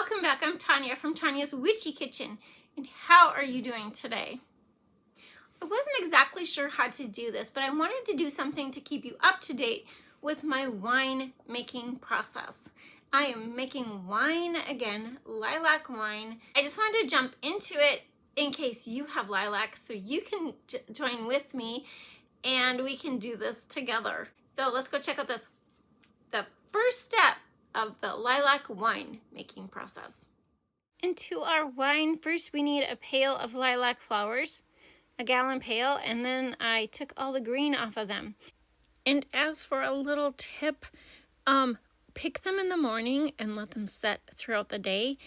Welcome back. I'm Tonya from Tonya's Witchy Kitchen. And how are you doing today? I wasn't exactly sure how to do this, but I wanted to do something to keep you up to date with my wine making process. I am making wine again, lilac wine. I just wanted to jump into it in case you have lilac so you can join with me and we can do this together. So let's go check out this. The first step of the lilac wine making process. Into our wine, first we need a pail of lilac flowers, a gallon pail, and then I took all the green off of them. And as for a little tip, pick them in the morning and let them set throughout the day.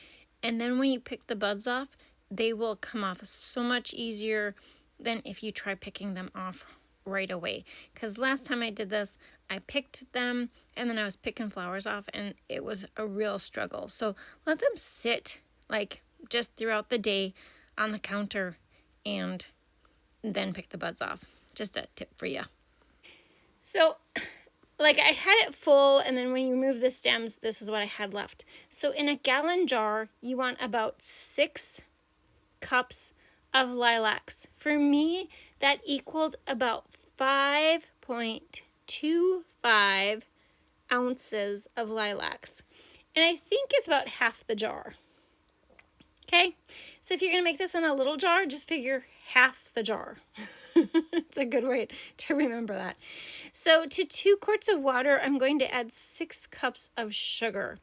And then when you pick the buds off, they will come off so much easier than if you try picking them off right away. Because last time I did this, I picked them and then I was picking flowers off and it was a real struggle. So let them sit like just throughout the day on the counter and then pick the buds off. Just a tip for you. So like I had it full, and then when you remove the stems, this is what I had left. So in a gallon jar, you want about 6 cups of lilacs. For me, that equaled about 5.25 ounces of lilacs. And I think it's about half the jar. Okay, so if you're going to make this in a little jar, just figure half the jar. It's a good way to remember that. So to 2 quarts of water, I'm going to add 6 cups of sugar.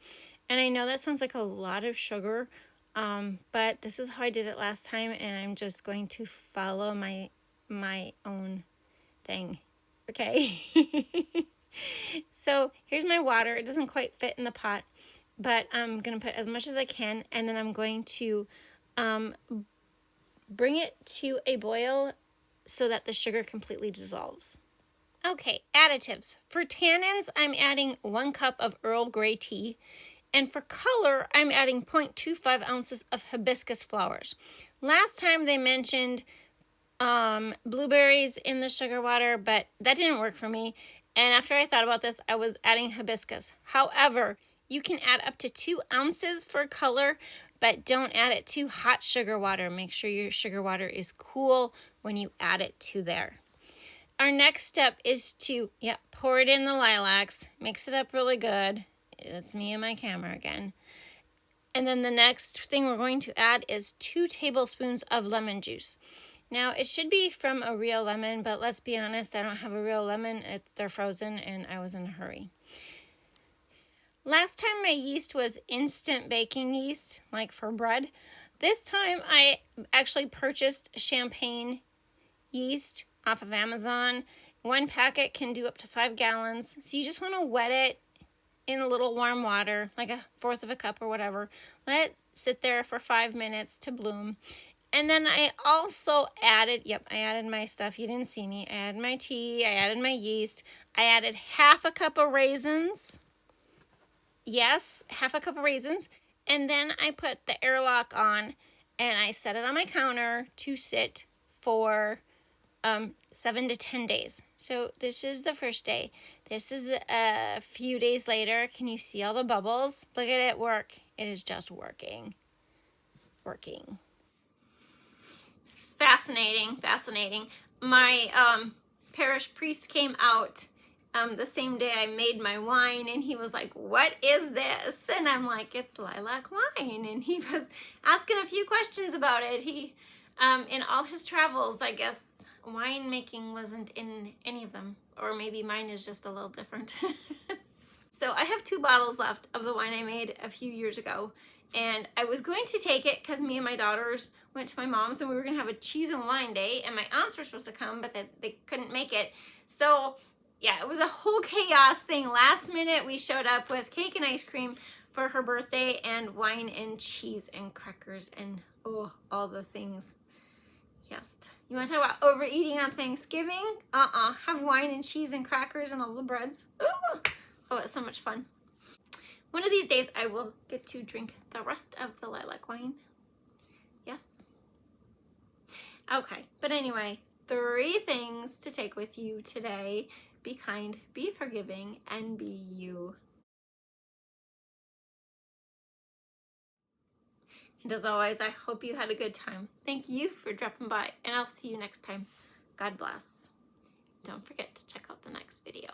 And I know that sounds like a lot of sugar, but this is how I did it last time, and I'm just going to follow my own thing. Okay. So here's my water. It doesn't quite fit in the pot, but I'm going to put as much as I can, and then I'm going to bring it to a boil so that the sugar completely dissolves. Okay, additives. For tannins, I'm adding 1 cup of Earl Grey tea. And for color, I'm adding 0.25 ounces of hibiscus flowers. Last time they mentioned blueberries in the sugar water, but that didn't work for me. And after I thought about this, I was adding hibiscus. However, you can add up to 2 ounces for color, but don't add it to hot sugar water. Make sure your sugar water is cool when you add it to there. Our next step is to pour it in the lilacs, mix it up really good. That's me and my camera again. And then the next thing we're going to add is 2 tablespoons of lemon juice. Now, it should be from a real lemon, but let's be honest, I don't have a real lemon. They're frozen, and I was in a hurry. Last time my yeast was instant baking yeast, like for bread. This time I actually purchased champagne yeast off of Amazon. 1 packet can do up to 5 gallons. So you just want to wet it in a little warm water, like 1/4 of a cup or whatever. Let it sit there for 5 minutes to bloom. And then I also added, I added my stuff. You didn't see me. I added my tea. I added my yeast. I added 1/2 cup of raisins. Yes, 1/2 cup of raisins. And then I put the airlock on and I set it on my counter to sit for 7 to 10 days. So this is the first day. This is a few days later. Can you see all the bubbles? Look at it work. It is just working. It's fascinating. My parish priest came out the same day I made my wine, and he was like, "What is this?" And I'm like, "It's lilac wine." And he was asking a few questions about it. He in all his travels, I guess wine making wasn't in any of them, or maybe mine is just a little different. So I have 2 bottles left of the wine I made a few years ago, and I was going to take it because me and my daughters went to my mom's and we were going to have a cheese and wine day, and my aunts were supposed to come, but they couldn't make it. So yeah, it was a whole chaos thing. Last minute we showed up with cake and ice cream for her birthday, and wine and cheese and crackers and all the things. Yes. You want to talk about overeating on Thanksgiving? Have wine and cheese and crackers and all the breads. Oh, it's so much fun. One of these days I will get to drink the rest of the lilac wine. Yes. Okay, but anyway, 3 things to take with you today. Be kind, be forgiving, and be you. And as always, I hope you had a good time. Thank you for dropping by, and I'll see you next time. God bless. Don't forget to check out the next video.